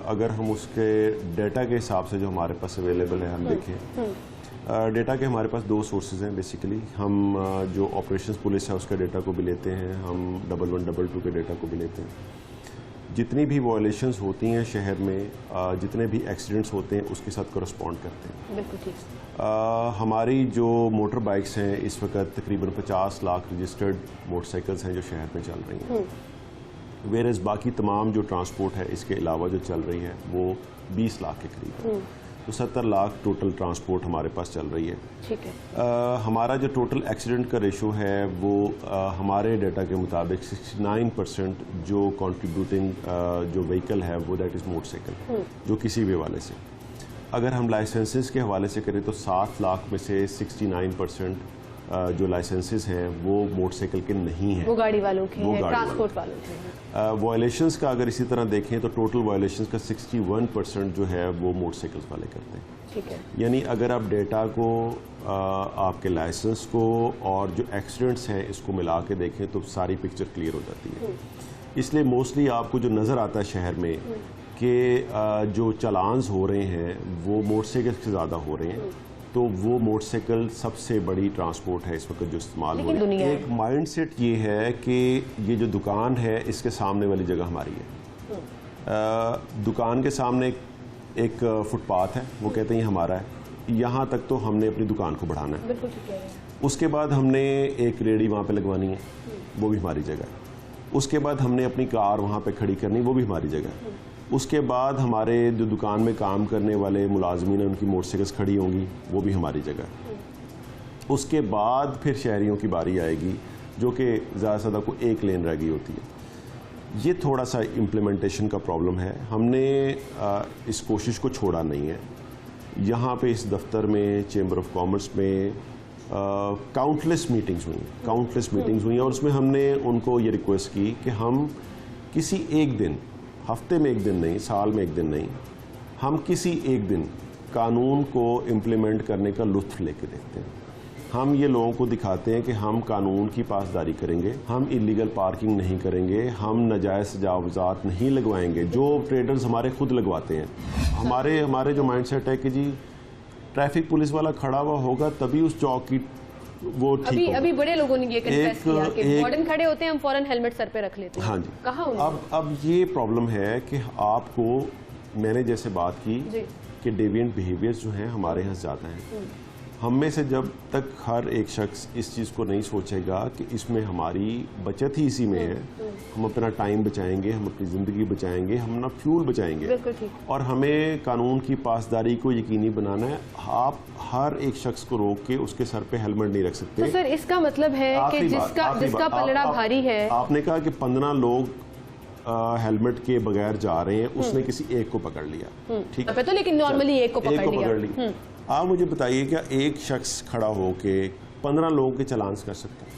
अगर हम उसके डेटा के हिसाब से जो हमारे पास अवेलेबल है हम देखें, डेटा के हमारे पास दो सोर्सेज हैं बेसिकली। हम जो ऑपरेशंस पुलिस है उसके डेटा को भी लेते हैं, हम 1122 के डेटा को भी लेते हैं। जितनी भी वायलेशंस होती हैं शहर में, जितने भी एक्सीडेंट्स होते हैं उसके साथ करस्पॉन्ड करते हैं। बिल्कुल ठीक। हमारी जो मोटर बाइक्स हैं इस वक्त तकरीबन 50 लाख रजिस्टर्ड मोटरसाइकिल्स हैं जो शहर में चल रही हैं, वेरस बाकी तमाम जो ट्रांसपोर्ट है इसके अलावा जो चल रही है वो 20 लाख के करीब है। तो 70 लाख टोटल ट्रांसपोर्ट हमारे पास चल रही है। ठीक है। हमारा जो टोटल एक्सीडेंट का रेशो है वो हमारे डाटा के मुताबिक 69% जो कंट्रीब्यूटिंग जो व्हीकल है वो दैट इज़ मोटरसाइकिल, जो किसी भी हवाले से। अगर हम लाइसेंसेस के हवाले से करें तो 7 लाख में से 69% जो लाइसेंसेस हैं वो मोटरसाइकिल के नहीं हैं, वो गाड़ी वालों के हैं, ट्रांसपोर्ट वालों के हैं। वायलेशंस का अगर इसी तरह देखें तो टोटल वायलेशंस का 61% जो है वो मोटरसाइकिल्स वाले करते हैं। ठीक है। यानी अगर आप डेटा को आपके लाइसेंस को और जो एक्सीडेंट्स हैं इसको मिला के देखें तो सारी पिक्चर क्लियर हो जाती है। इसलिए मोस्टली आपको जो नज़र आता है शहर में कि जो चलान्स हो रहे हैं वो मोटरसाइकिल से ज़्यादा हो रहे हैं, तो वो मोटरसाइकिल सबसे बड़ी ट्रांसपोर्ट है इस वक्त जो इस्तेमाल हो रही है। एक माइंडसेट ये है कि ये जो दुकान है इसके सामने वाली जगह हमारी है। दुकान के सामने एक फुटपाथ है, वो कहते हैं ये हमारा है, यहाँ तक तो हमने अपनी दुकान को बढ़ाना है। बिल्कुल ठीक है। उसके बाद हमने एक रेडी वहाँ पे लगवानी है, वो भी हमारी जगह है। उसके बाद हमने अपनी कार वहाँ पे खड़ी करनी, वो भी हमारी जगह है। उसके बाद हमारे जो दुकान में काम करने वाले मुलाजमीन हैं उनकी मोटरसाइकिल्स खड़ी होंगी, वो भी हमारी जगह है। उसके बाद फिर शहरियों की बारी आएगी जो कि ज़्यादा से ज़्यादा को एक लेन रह गई होती है। ये थोड़ा सा इम्प्लीमेंटेशन का प्रॉब्लम है। हमने इस कोशिश को छोड़ा नहीं है। यहाँ पे इस दफ्तर में, चेंबर ऑफ कॉमर्स में काउंटलेस मीटिंग्स हुई और उसमें हमने उनको ये रिक्वेस्ट की कि हम किसी एक दिन, हफ्ते में एक दिन नहीं, साल में एक दिन नहीं, हम किसी एक दिन कानून को इम्प्लीमेंट करने का लुत्फ लेके देखते हैं। हम ये लोगों को दिखाते हैं कि हम कानून की पासदारी करेंगे, हम इलीगल पार्किंग नहीं करेंगे, हम नाजायज़ तजावुज़ात नहीं लगवाएंगे जो ट्रेडर्स हमारे खुद लगवाते हैं। हमारे जो माइंडसेट है कि जी ट्रैफिक पुलिस वाला खड़ा हुआ होगा तभी उस चौक की वो ठीक अभी बड़े लोगों ने ये कन्फेस किया कि वार्डन खड़े होते हैं, हम फौरन हेलमेट सर पे रख लेते हैं। हाँ जी। कहा अब ये प्रॉब्लम है कि आपको, मैंने जैसे बात की कि डेविएंट बिहेवियर्स जो हैं हमारे यहाँ ज़्यादा हैं। हम में से जब तक हर एक शख्स इस चीज़ को नहीं सोचेगा कि इसमें हमारी बचत ही इसी में है, हम अपना टाइम बचाएंगे, हम अपनी ज़िंदगी बचाएंगे, हम अपना फ्यूल बचाएंगे और हमें कानून की पासदारी को यकीनी बनाना है। आप हर एक शख्स को रोक के उसके सर पे हेलमेट नहीं रख सकते। तो सर इसका मतलब है कि जिसका पलड़ा भारी है, आपने कहा कि 15 लोग हेलमेट के बगैर जा रहे हैं, उसने किसी एक को पकड़ लिया, ठीक है, तो लेकिन नॉर्मली एक को पकड़ लिया। आप मुझे बताइए क्या एक शख्स खड़ा होके 15 लोगों के चलान्स कर सकता है?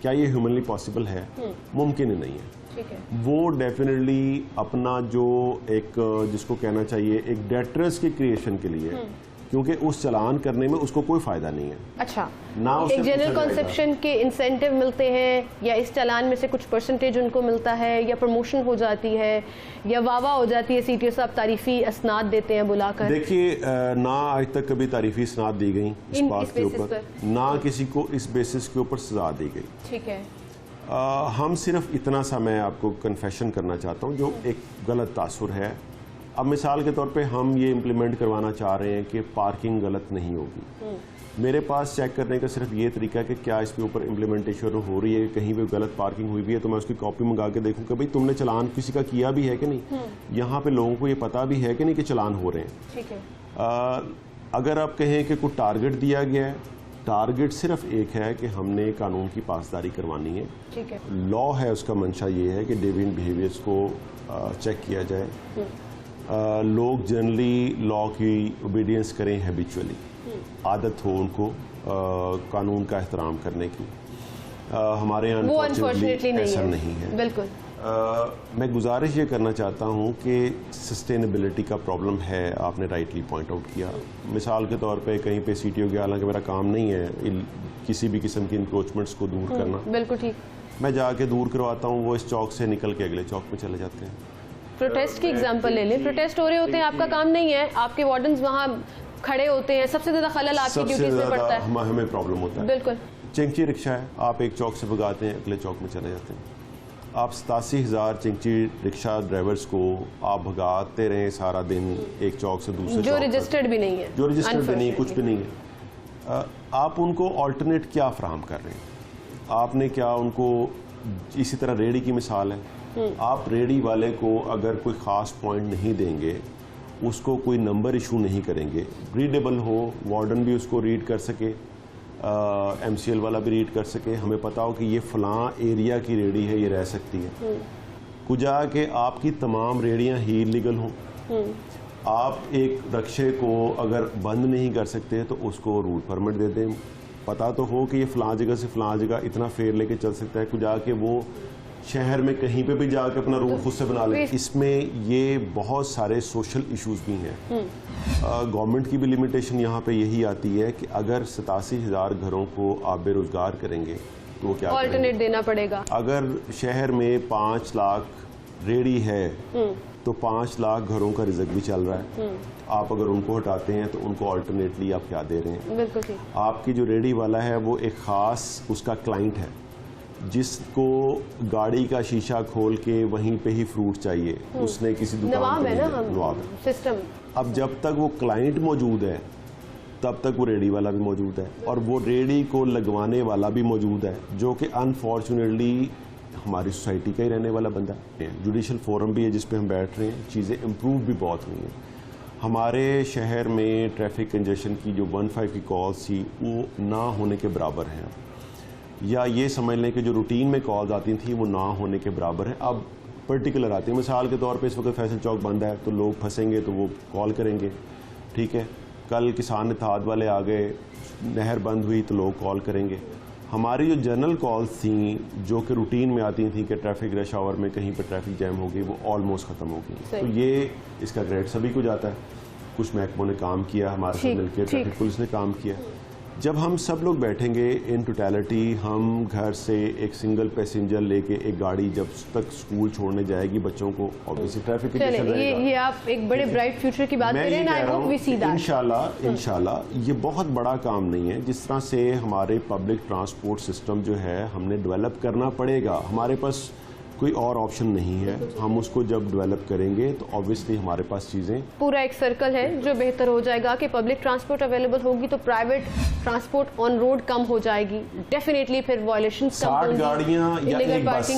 क्या ये ह्यूमनली पॉसिबल है? मुमकिन ही नहीं है। ठीक है। वो डेफिनेटली अपना जो एक, जिसको कहना चाहिए, एक डेटरेंस की क्रिएशन के लिए, क्योंकि उस चलान करने में उसको कोई फायदा नहीं है। अच्छा, ना एक जनरल कॉन्सेप्शन के इंसेंटिव मिलते हैं या इस चलान में से कुछ परसेंटेज उनको मिलता है या प्रमोशन हो जाती है या वाह हो जाती है, सीटीओ साहब तारीफी असनाद देते हैं बुलाकर। देखिए, ना आज तक कभी तारीफी असनाद दी गई इस बात के ऊपर, ना किसी को इस बेसिस के ऊपर सजा दी गई। ठीक है। हम सिर्फ इतना सा मैं आपको कन्फेशन करना चाहता हूँ जो एक गलत तासुर है। अब मिसाल के तौर पे हम ये इम्प्लीमेंट करवाना चाह रहे हैं कि पार्किंग गलत नहीं होगी। मेरे पास चेक करने का सिर्फ ये तरीका है कि क्या इसके ऊपर इम्प्लीमेंटेशन हो रही है, कहीं भी गलत पार्किंग हुई भी है तो मैं उसकी कॉपी मंगा के देखूं कि भाई तुमने चलान किसी का किया भी है कि नहीं, यहाँ पे लोगों को ये पता भी है कि नहीं कि चलान हो रहे हैं। ठीक है। अगर आप कहें कि कोई टारगेट दिया गया है, टारगेट सिर्फ एक है कि हमने कानून की पासदारी करवानी है। ठीक है। लॉ है, उसका मंशा ये है कि डेविएंट बिहेवियर्स को चेक किया जाए। लोग जनरली लॉ की ओबीडियंस करें हैबिचुअली, आदत हो उनको कानून का एहतराम करने की। हमारे यहाँ अनफॉर्चुनेटली ऐसा नहीं है। बिल्कुल। मैं गुजारिश ये करना चाहता हूँ कि सस्टेनेबिलिटी का प्रॉब्लम है, आपने राइटली पॉइंट आउट किया। मिसाल के तौर पे कहीं पे सीटीओ के, हालांकि मेरा काम नहीं है किसी भी किस्म की इंक्रोचमेंट्स को दूर करना, बिल्कुल ठीक, मैं जाके दूर करवाता हूँ, वो इस चौक से निकल के अगले चौक पे चले जाते हैं। प्रोटेस्ट की एग्जांपल ले लें, प्रोटेस्ट हो रहे होते हैं, आपका काम नहीं है, आपके वार्डन्स वहाँ खड़े होते हैं, सबसे ज्यादा खलल आपकी ड्यूटीज में पड़ता है, हमें प्रॉब्लम होता है। बिल्कुल। चिंची रिक्शा है, आप एक चौक से भगाते हैं, अगले चौक में चले जाते हैं। आप 87,000 चिंची रिक्शा ड्राइवर्स को आप भगाते रहें सारा दिन एक चौक से दूसरे जो रजिस्टर्ड भी नहीं है, जो रजिस्टर्ड भी नहीं, कुछ भी नहीं है। आप उनको ऑल्टरनेट क्या फ्राहम कर रहे हैं? आपने क्या उनको, इसी तरह रेडी की मिसाल है, आप रेडी वाले को अगर कोई ख़ास पॉइंट नहीं देंगे, उसको कोई नंबर इशू नहीं करेंगे, रीडेबल हो, वार्डन भी उसको रीड कर सके, MCL वाला भी रीड कर सके, हमें पता हो कि ये फ़लाँ एरिया की रेडी है, ये रह सकती है, कुजा के आपकी तमाम रेडियाँ ही इलीगल हों। आप एक रक्शे को अगर बंद नहीं कर सकते तो उसको रूट परमिट दे दें, पता तो हो कि ये फ़लाँ जगह से फ़लाँ जगह इतना फेयर लेके चल सकता है, कुजा के वो शहर में कहीं पे भी जाके अपना रूट खुद से बना ले। इसमें ये बहुत सारे सोशल इश्यूज भी हैं। गवर्नमेंट की भी लिमिटेशन यहाँ पे यही आती है कि अगर 87,000 घरों को आप बेरोजगार करेंगे तो वो क्या ऑल्टरनेट देना पड़ेगा। अगर शहर में 5 लाख रेडी है तो 5 लाख घरों का रिजक भी चल रहा है। आप अगर उनको हटाते हैं तो उनको ऑल्टरनेटली आप क्या दे रहे हैं? बिल्कुल ठीक। आपकी जो रेडी वाला है वो एक ख़ास उसका क्लाइंट है जिसको गाड़ी का शीशा खोल के वहीं पे ही फ्रूट चाहिए, उसने किसी दुकान नवाब है ना, हम नवाब सिस्टम। अब जब तक वो क्लाइंट मौजूद है तब तक वो रेडी वाला भी मौजूद है और वो रेडी को लगवाने वाला भी मौजूद है, जो कि अनफॉर्चुनेटली हमारी सोसाइटी का ही रहने वाला बंदा है। जुडिशल फोरम भी है जिस पे हम बैठ रहे हैं, चीज़ें इम्प्रूव भी बहुत हुई हैं। हमारे शहर में ट्रैफिक कंजेशन की जो 15 की कॉल्स थी वो ना होने के बराबर हैं, या ये समझ लें कि जो रूटीन में कॉल्स आती थी वो ना होने के बराबर है। अब पर्टिकुलर आती है, मिसाल के तौर पे इस वक्त फैसल चौक बंद है तो लोग फंसेंगे तो वो कॉल करेंगे, ठीक है। कल किसान इत्तेहाद वाले आ गए, नहर बंद हुई तो लोग कॉल करेंगे। हमारी जो जनरल कॉल्स थी जो कि रूटीन में आती थी कि ट्रैफिक रश आवर में कहीं पर ट्रैफिक जैम हो गई, वो ऑलमोस्ट ख़त्म हो गई। तो ये इसका क्रेडिट सभी को जाता है। कुछ महकमों ने काम किया, हमारे साथ मिलकर ट्रैफिक पुलिस ने काम किया। जब हम सब लोग बैठेंगे इन टोटलिटी, हम घर से एक सिंगल पैसेंजर लेके एक गाड़ी जब तक स्कूल छोड़ने जाएगी बच्चों को, ऑब्वियसली ट्रैफिक ये आप एक बड़े ब्राइट फ्यूचर की बात कर रहे हैं। I hope we see that. इंशाल्लाह ये बहुत बड़ा काम नहीं है। जिस तरह से हमारे पब्लिक ट्रांसपोर्ट सिस्टम जो है हमने डेवलप करना पड़ेगा, हमारे पास कोई और ऑप्शन नहीं है। हम उसको जब डेवलप करेंगे तो ऑब्वियसली हमारे पास चीज़ें, पूरा एक सर्कल है जो बेहतर हो जाएगा कि पब्लिक ट्रांसपोर्ट अवेलेबल होगी तो प्राइवेट ट्रांसपोर्ट ऑन रोड कम हो जाएगी। डेफिनेटली फिर वायलेशंस कम होंगी, 60 गाड़ियां या एक बस।